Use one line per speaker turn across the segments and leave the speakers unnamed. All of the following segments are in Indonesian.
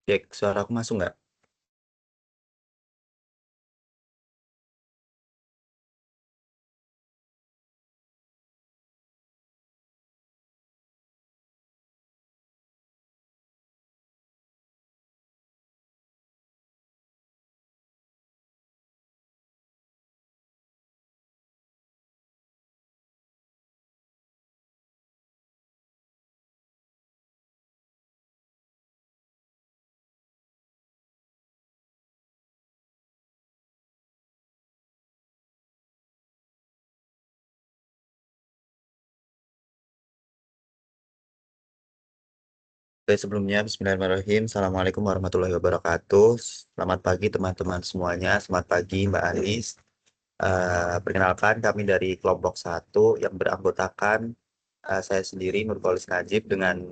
Cek, suara aku masuk nggak? Oke, sebelumnya Bismillahirrahmanirrahim. Assalamualaikum warahmatullahi wabarakatuh. Selamat pagi teman-teman semuanya. Selamat pagi Mbak Anis. Perkenalkan kami dari kelompok 1 yang beranggotakan saya sendiri Nurkolis Najib dengan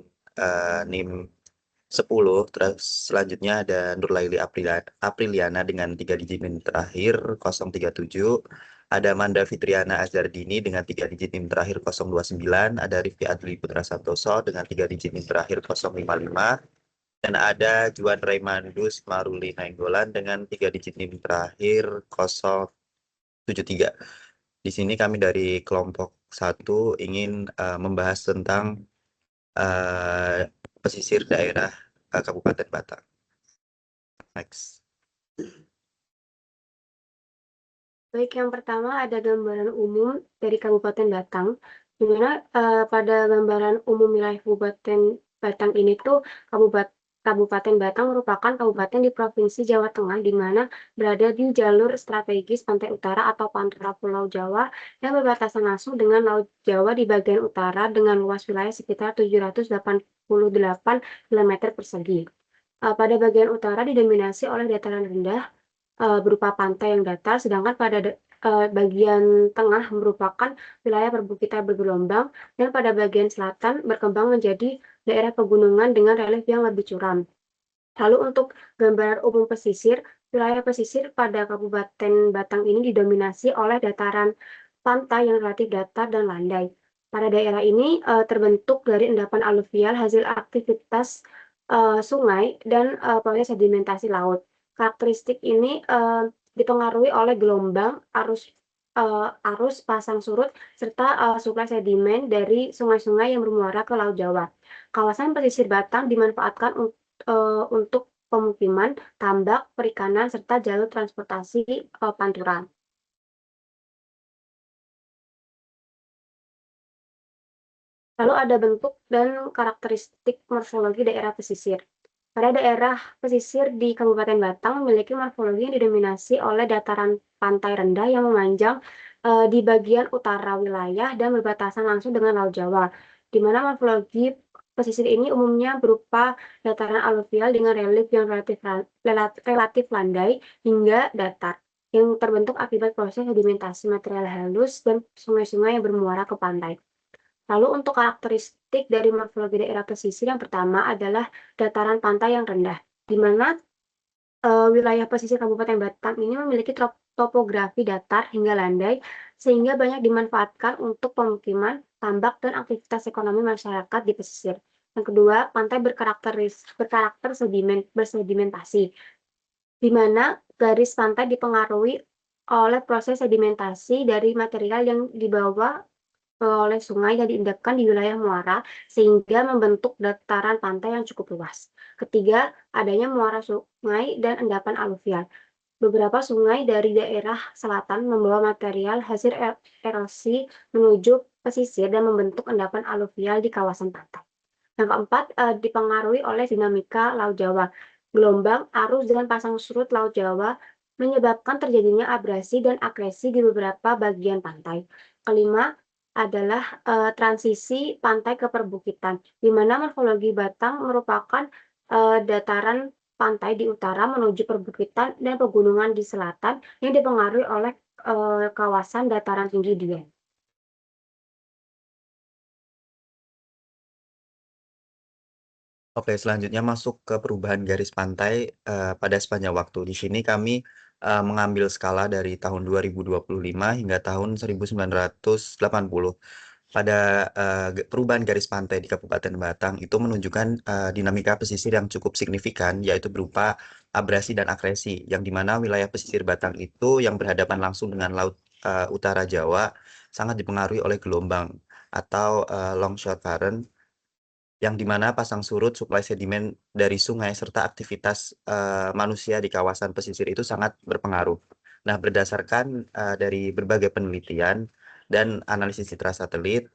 NIM 10. Terus selanjutnya ada Nurlaili Apriliana dengan 3 digit NIM terakhir 037. Ada Manda Fitriana Azardini dengan 3 digit NIM terakhir 029. Ada Rifki Adli Putra Santoso dengan 3 digit NIM terakhir 055. Dan ada Juan Raymandus Maruli Nainggolan dengan 3 digit NIM terakhir 073. Di sini kami dari kelompok 1 ingin membahas tentang pesisir daerah Kabupaten Batang. Next.
Baik, yang pertama ada gambaran umum dari Kabupaten Batang, di mana pada gambaran umum wilayah Kabupaten Batang ini tuh Kabupaten Batang merupakan kabupaten di Provinsi Jawa Tengah, di mana berada di jalur strategis pantai utara atau Pantura Pulau Jawa yang berbatasan langsung dengan Laut Jawa di bagian utara dengan luas wilayah sekitar 788 km persegi. Pada bagian utara didominasi oleh dataran rendah berupa pantai yang datar, sedangkan pada bagian tengah merupakan wilayah perbukitan bergelombang, dan pada bagian selatan berkembang menjadi daerah pegunungan dengan relief yang lebih curam. Lalu untuk gambaran umum pesisir, wilayah pesisir pada Kabupaten Batang ini didominasi oleh dataran pantai yang relatif datar dan landai. Pada daerah ini terbentuk dari endapan aluvial hasil aktivitas sungai dan proses sedimentasi laut. Karakteristik ini dipengaruhi oleh gelombang, arus pasang surut, serta suplai sedimen dari sungai-sungai yang bermuara ke Laut Jawa. Kawasan pesisir Batang dimanfaatkan untuk pemukiman, tambak, perikanan, serta jalur transportasi pantura. Lalu ada bentuk dan karakteristik morfologi daerah pesisir. Pada daerah pesisir di Kabupaten Batang memiliki morfologi yang didominasi oleh dataran pantai rendah yang memanjang di bagian utara wilayah dan berbatasan langsung dengan Laut Jawa, di mana morfologi pesisir ini umumnya berupa dataran aluvial dengan relief yang relatif landai hingga datar, yang terbentuk akibat proses sedimentasi material halus dan sungai-sungai yang bermuara ke pantai. Lalu untuk karakteristik dari morfologi daerah pesisir yang pertama adalah dataran pantai yang rendah, di mana wilayah pesisir Kabupaten Batang ini memiliki topografi datar hingga landai, sehingga banyak dimanfaatkan untuk pemukiman, tambak, dan aktivitas ekonomi masyarakat di pesisir. Yang kedua, pantai berkarakter bersedimentasi, di mana garis pantai dipengaruhi oleh proses sedimentasi dari material yang dibawa oleh sungai yang diendapkan di wilayah muara, sehingga membentuk dataran pantai yang cukup luas. Ketiga, adanya muara sungai dan endapan aluvial. Beberapa sungai dari daerah selatan membawa material hasil erosi menuju pesisir dan membentuk endapan aluvial di kawasan pantai. Yang keempat, dipengaruhi oleh dinamika Laut Jawa. Gelombang, arus, dan pasang surut Laut Jawa menyebabkan terjadinya abrasi dan akresi di beberapa bagian pantai. Kelima, adalah transisi pantai ke perbukitan, di mana morfologi Batang merupakan dataran pantai di utara menuju perbukitan dan pegunungan di selatan yang dipengaruhi oleh kawasan dataran tinggi Dieng.
Oke, selanjutnya masuk ke perubahan garis pantai pada sepanjang waktu. Di sini kami mengambil skala dari tahun 2025 hingga tahun 1980. pada perubahan garis pantai di Kabupaten Batang itu menunjukkan dinamika pesisir yang cukup signifikan, yaitu berupa abrasi dan akresi, yang dimana wilayah pesisir Batang itu yang berhadapan langsung dengan Laut Utara Jawa sangat dipengaruhi oleh gelombang atau longshore current, yang dimana pasang surut, suplai sedimen dari sungai, serta aktivitas manusia di kawasan pesisir itu sangat berpengaruh. Nah, berdasarkan dari berbagai penelitian dan analisis citra satelit,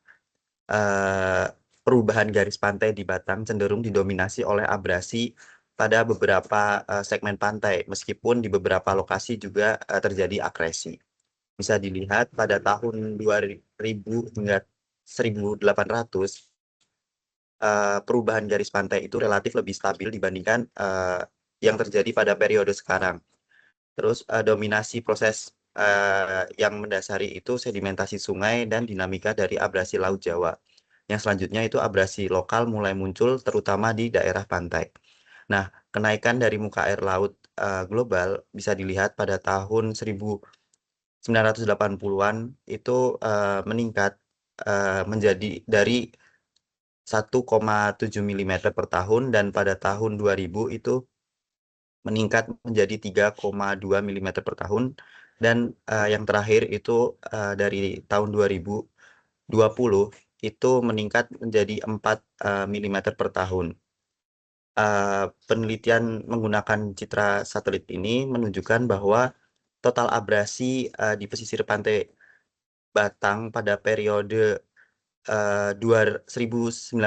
eh, perubahan garis pantai di Batang cenderung didominasi oleh abrasi pada beberapa segmen pantai, meskipun di beberapa lokasi juga terjadi akresi. Bisa dilihat pada tahun 2000 hingga 1800, perubahan garis pantai itu relatif lebih stabil dibandingkan yang terjadi pada periode sekarang. Terus dominasi proses yang mendasari itu sedimentasi sungai dan dinamika dari abrasi Laut Jawa. Yang selanjutnya itu abrasi lokal mulai muncul terutama di daerah pantai. Nah, kenaikan dari muka air laut global bisa dilihat pada tahun 1980-an itu meningkat menjadi dari 1,7 mm per tahun, dan pada tahun 2000 itu meningkat menjadi 3,2 mm per tahun, dan yang terakhir itu dari tahun 2020 itu meningkat menjadi 4 mm per tahun. Penelitian menggunakan citra satelit ini menunjukkan bahwa total abrasi di pesisir pantai Batang pada periode 1980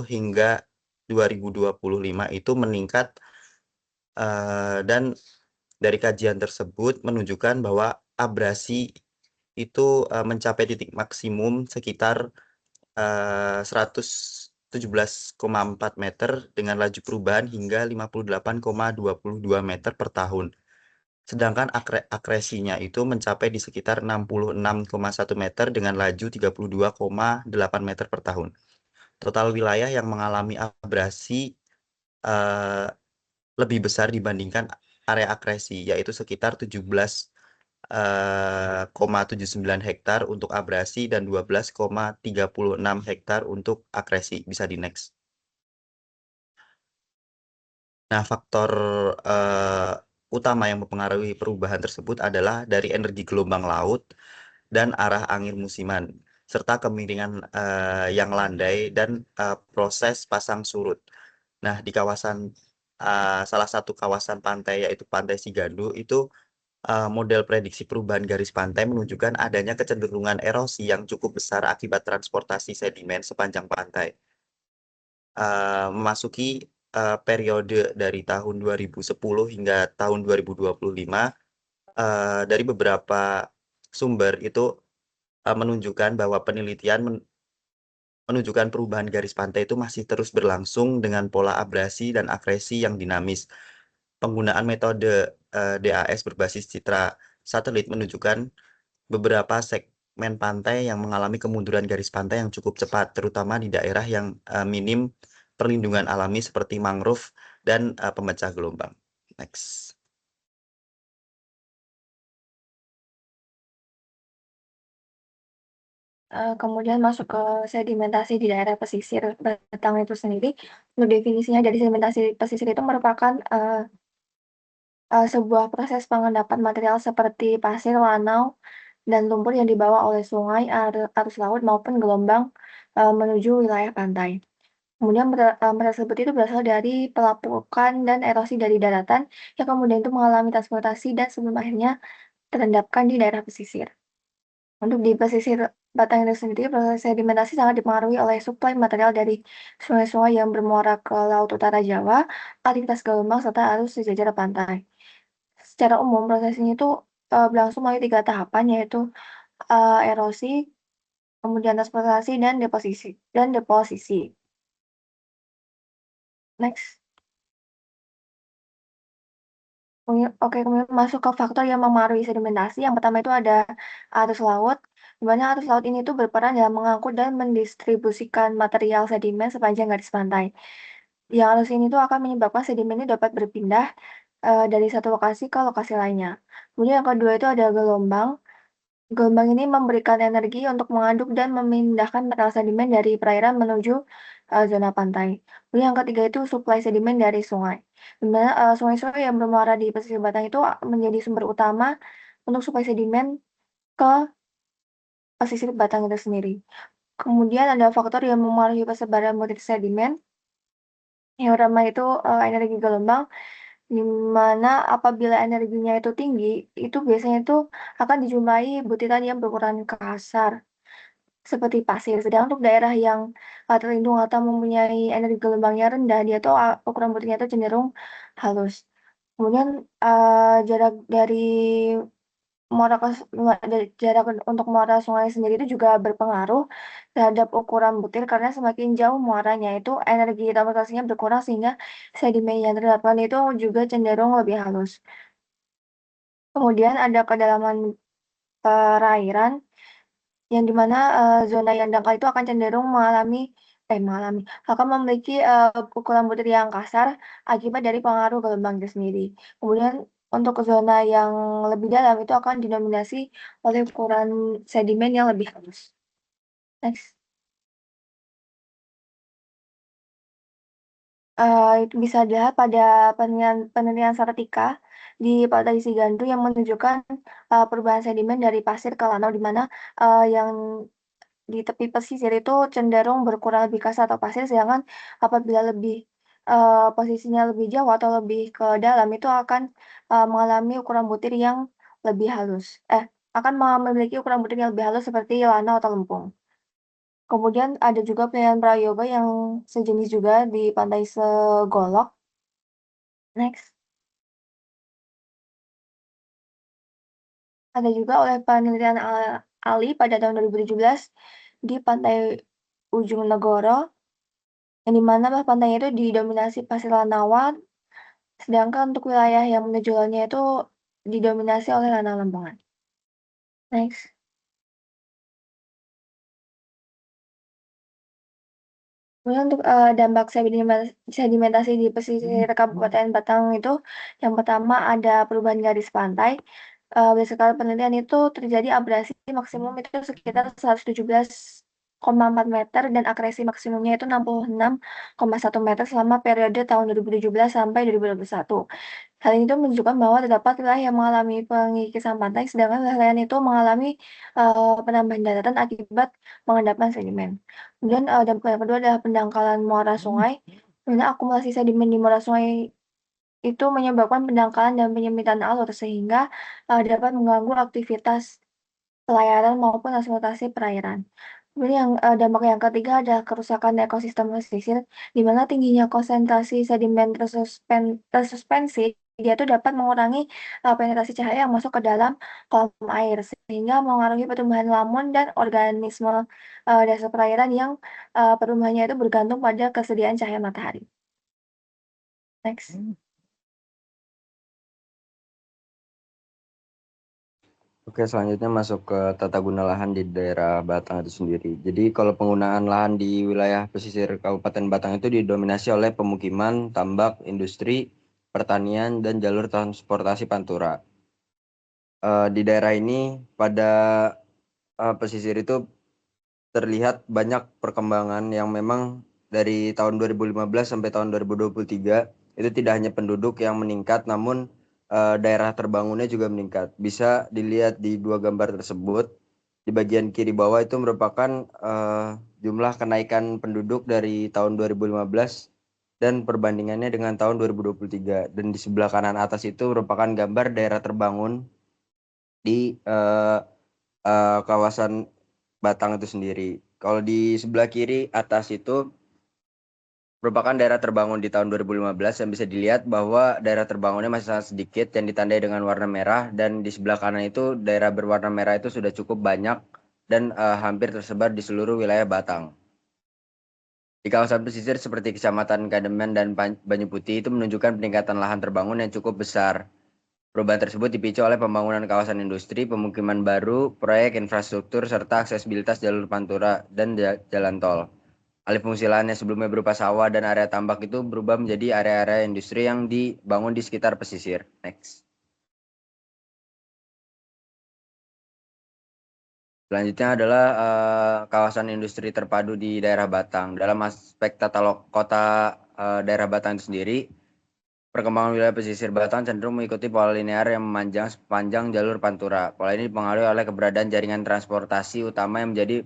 hingga 2025 itu meningkat, dan dari kajian tersebut menunjukkan bahwa abrasi itu mencapai titik maksimum sekitar 117,4 meter dengan laju perubahan hingga 58,22 meter per tahun. Sedangkan akresinya itu mencapai di sekitar 66,1 meter dengan laju 32,8 meter per tahun. Total wilayah yang mengalami abrasi eh, lebih besar dibandingkan area akresi, yaitu sekitar 17,79 hektar untuk abrasi dan 12,36 hektar untuk akresi. Bisa di next. Nah, faktor utama yang mempengaruhi perubahan tersebut adalah dari energi gelombang laut dan arah angin musiman, serta kemiringan yang landai dan proses pasang surut. Nah, di kawasan salah satu kawasan pantai yaitu Pantai Sigandu itu model prediksi perubahan garis pantai menunjukkan adanya kecenderungan erosi yang cukup besar akibat transportasi sedimen sepanjang pantai. Memasuki periode dari tahun 2010 hingga tahun 2025, dari beberapa sumber itu menunjukkan bahwa penelitian menunjukkan perubahan garis pantai itu masih terus berlangsung dengan pola abrasi dan akresi yang dinamis. Penggunaan metode DAS berbasis citra satelit menunjukkan beberapa segmen pantai yang mengalami kemunduran garis pantai yang cukup cepat, terutama di daerah yang minim perlindungan alami seperti mangrove dan pemecah gelombang. Next.
Kemudian masuk ke sedimentasi di daerah pesisir Batang itu sendiri. Untuk definisinya dari sedimentasi pesisir itu merupakan sebuah proses pengendapan material seperti pasir, lanau, dan lumpur yang dibawa oleh sungai, arus laut maupun gelombang menuju wilayah pantai. Kemudian material tersebut itu berasal dari pelapukan dan erosi dari daratan yang kemudian itu mengalami transportasi dan sebelum akhirnya terendapkan di daerah pesisir. Untuk di pesisir Batang itu sendiri, proses sedimentasi sangat dipengaruhi oleh suplai material dari sungai-sungai yang bermuara ke Laut Utara Jawa, aktivitas gelombang, serta arus sejajar pantai. Secara umum, proses ini tuh berlangsung melalui 3 tahapan, yaitu erosi, kemudian transportasi, dan deposisi. Next. Oke, kemudian masuk ke faktor yang memengaruhi sedimentasi. Yang pertama itu ada arus laut, di mana arus laut ini tuh berperan dalam mengangkut dan mendistribusikan material sedimen sepanjang garis pantai. Yang arus ini tuh akan menyebabkan sedimen ini dapat berpindah dari satu lokasi ke lokasi lainnya. Kemudian yang kedua itu ada gelombang.
Gelombang ini memberikan energi untuk mengaduk dan memindahkan mineral sedimen dari perairan menuju zona pantai. Lalu yang ketiga itu suplai sedimen dari sungai. Di mana sungai-sungai yang bermuara di pesisir Batang itu menjadi sumber utama untuk suplai sedimen ke pesisir Batang itu sendiri. Kemudian ada faktor yang memengaruhi persebaran butir sedimen. Yang pertama itu energi gelombang, di mana apabila energinya itu tinggi, itu biasanya itu akan dijumpai butiran yang berukuran kasar seperti pasir. Sedangkan untuk daerah yang terlindung atau mempunyai energi gelombangnya rendah, dia tuh ukuran butirnya itu cenderung halus. Kemudian jarak dari muara jarak untuk muara sungai sendiri itu juga berpengaruh terhadap ukuran butir karena semakin jauh muaranya itu energi transportasinya berkurang sehingga sedimen yang terdapat itu juga cenderung lebih halus. Kemudian ada kedalaman perairan yang dimana zona yang dangkal itu akan cenderung akan memiliki ukuran butir yang kasar akibat dari pengaruh gelombang itu sendiri. Kemudian untuk zona yang lebih dalam itu akan didominasi oleh ukuran sedimen yang lebih halus. Next. Itu bisa dilihat pada penelitian Sartika di Pantai Sigandu yang menunjukkan perubahan sedimen dari pasir ke lanau di mana yang di tepi pesisir itu cenderung berkurang lebih kasar atau pasir, sedangkan apabila posisinya lebih jauh atau lebih ke dalam itu akan mengalami ukuran butir yang lebih halus. Akan memiliki ukuran butir yang lebih halus seperti lanau atau lempung. Kemudian ada juga penilaian prayoga yang sejenis juga di Pantai Segolok. Next. Ada juga oleh penelitian Ali pada tahun 2017 di Pantai Ujung Negoro, yang dimana pantainya itu didominasi pasir lanawan, sedangkan untuk wilayah yang menuju lautnya itu didominasi oleh lanau lempongan. Next. Kemudian untuk dampak sedimentasi di pesisir Kabupaten Batang itu, yang pertama ada perubahan garis pantai. Berdasarkan penelitian itu terjadi abrasi maksimum itu sekitar 117,4 meter dan akresi maksimumnya itu 66,1 meter selama periode tahun 2017 sampai 2021. Hal ini tuh menunjukkan bahwa terdapat wilayah yang mengalami pengikisan pantai, sedangkan wilayah lain itu mengalami penambahan daratan akibat mengendapkan sedimen. Kemudian dampak yang kedua adalah pendangkalan muara sungai, di mana akumulasi sedimen di muara sungai itu menyebabkan pendangkalan dan penyempitan alur sehingga dapat mengganggu aktivitas pelayaran maupun transportasi perairan. Kemudian dampak yang ketiga adalah kerusakan ekosistem pesisir, di mana tingginya konsentrasi sedimen tersuspensi dia tuh dapat mengurangi penetrasi cahaya yang masuk ke dalam kolam air, sehingga mengaruhi pertumbuhan lamun dan organisme dasar perairan yang pertumbuhannya itu bergantung pada kesediaan cahaya matahari. Next.
Oke, selanjutnya masuk ke tata guna lahan di daerah Batang itu sendiri. Jadi kalau penggunaan lahan di wilayah pesisir Kabupaten Batang itu didominasi oleh pemukiman, tambak, industri, pertanian, dan jalur transportasi pantura. Di daerah ini pada pesisir itu terlihat banyak perkembangan yang memang dari tahun 2015 sampai tahun 2023 itu tidak hanya penduduk yang meningkat, namun daerah terbangunnya juga meningkat. Bisa dilihat di dua gambar tersebut. Di bagian kiri bawah itu merupakan jumlah kenaikan penduduk dari tahun 2015 dan perbandingannya dengan tahun 2023. Dan di sebelah kanan atas itu merupakan gambar daerah terbangun di kawasan Batang itu sendiri. Kalau di sebelah kiri atas itu merupakan daerah terbangun di tahun 2015 yang bisa dilihat bahwa daerah terbangunnya masih sangat sedikit yang ditandai dengan warna merah, dan di sebelah kanan itu daerah berwarna merah itu sudah cukup banyak dan hampir tersebar di seluruh wilayah Batang. Di kawasan pesisir seperti Kecamatan Kademen dan Banyu Putih itu menunjukkan peningkatan lahan terbangun yang cukup besar. Perubahan tersebut dipicu oleh pembangunan kawasan industri, pemukiman baru, proyek infrastruktur, serta aksesibilitas jalur pantura dan jalan tol. Alih fungsi lahan yang sebelumnya berupa sawah dan area tambak itu berubah menjadi area-area industri yang dibangun di sekitar pesisir. Next. Selanjutnya adalah kawasan industri terpadu di daerah Batang. Dalam aspek tata kota daerah Batang itu sendiri, perkembangan wilayah pesisir Batang cenderung mengikuti pola linear yang memanjang sepanjang jalur Pantura. Pola ini dipengaruhi oleh keberadaan jaringan transportasi utama yang menjadi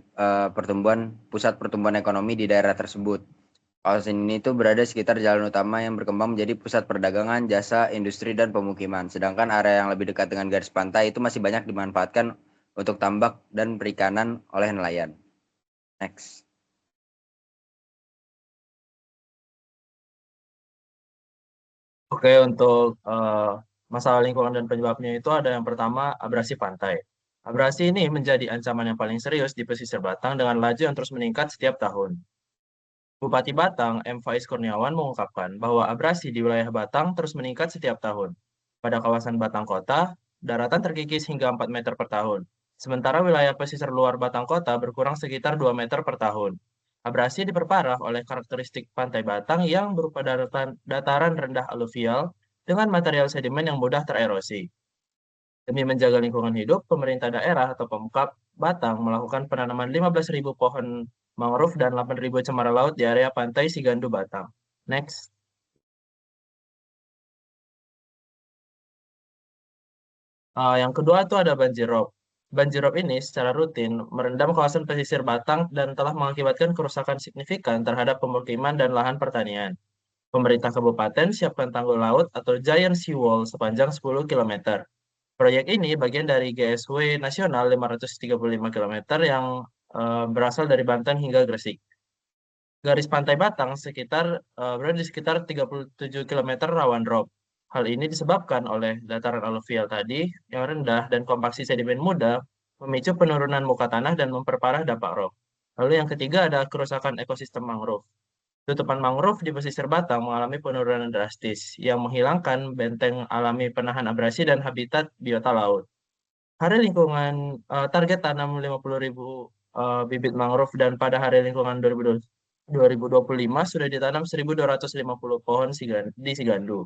pusat pertumbuhan ekonomi di daerah tersebut. Kawasan ini itu berada sekitar jalan utama yang berkembang menjadi pusat perdagangan, jasa, industri, dan pemukiman. Sedangkan area yang lebih dekat dengan garis pantai itu masih banyak dimanfaatkan untuk tambak dan perikanan oleh nelayan. Next.
Oke, untuk masalah lingkungan dan penyebabnya itu ada yang pertama abrasi pantai. Abrasi ini menjadi ancaman yang paling serius di pesisir Batang dengan laju yang terus meningkat setiap tahun. Bupati Batang, M. Faiz Kurniawan mengungkapkan bahwa abrasi di wilayah Batang terus meningkat setiap tahun. Pada kawasan Batang Kota, daratan terkikis hingga 4 meter per tahun. Sementara wilayah pesisir luar Batang Kota berkurang sekitar 2 meter per tahun. Abrasi diperparah oleh karakteristik pantai Batang yang berupa dataran rendah aluvial dengan material sedimen yang mudah tererosi. Demi menjaga lingkungan hidup, pemerintah daerah atau Pemkab Batang melakukan penanaman 15.000 pohon mangrove dan 8.000 cemara laut di area pantai Sigandu Batang. Next. Yang kedua itu ada banjir rob. Banjir rob ini secara rutin merendam kawasan pesisir Batang dan telah mengakibatkan kerusakan signifikan terhadap pemukiman dan lahan pertanian. Pemerintah kabupaten siapkan tanggul laut atau giant seawall sepanjang 10 km. Proyek ini bagian dari GSW nasional 535 km yang berasal dari Banten hingga Gresik. Garis pantai Batang berada di sekitar 37 km rawan rob. Hal ini disebabkan oleh dataran aluvial tadi yang rendah dan kompaksi sedimen muda memicu penurunan muka tanah dan memperparah dampak rob. Lalu yang ketiga ada kerusakan ekosistem mangrove. Tutupan mangrove di pesisir Batang mengalami penurunan drastis yang menghilangkan benteng alami penahan abrasi dan habitat biota laut. Hari lingkungan target tanam 50.000 bibit mangrove dan pada hari lingkungan 2025 sudah ditanam 1.250 pohon di Sigandu.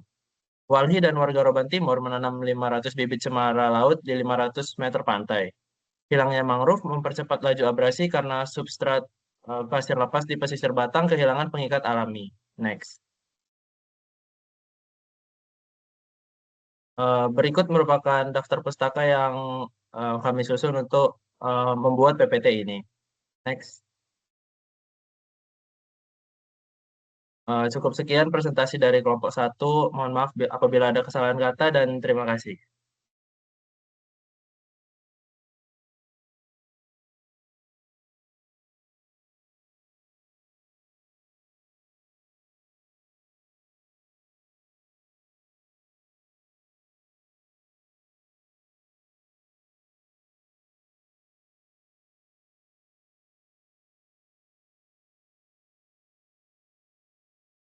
Walhi dan warga Roban Timur menanam 500 bibit cemara laut di 500 meter pantai. Hilangnya mangrove mempercepat laju abrasi karena substrat pasir lepas di pesisir Batang kehilangan pengikat alami. Next. Berikut merupakan daftar pustaka yang kami susun untuk membuat PPT ini. Next. Cukup sekian presentasi dari kelompok 1. Mohon maaf apabila ada kesalahan kata dan terima kasih.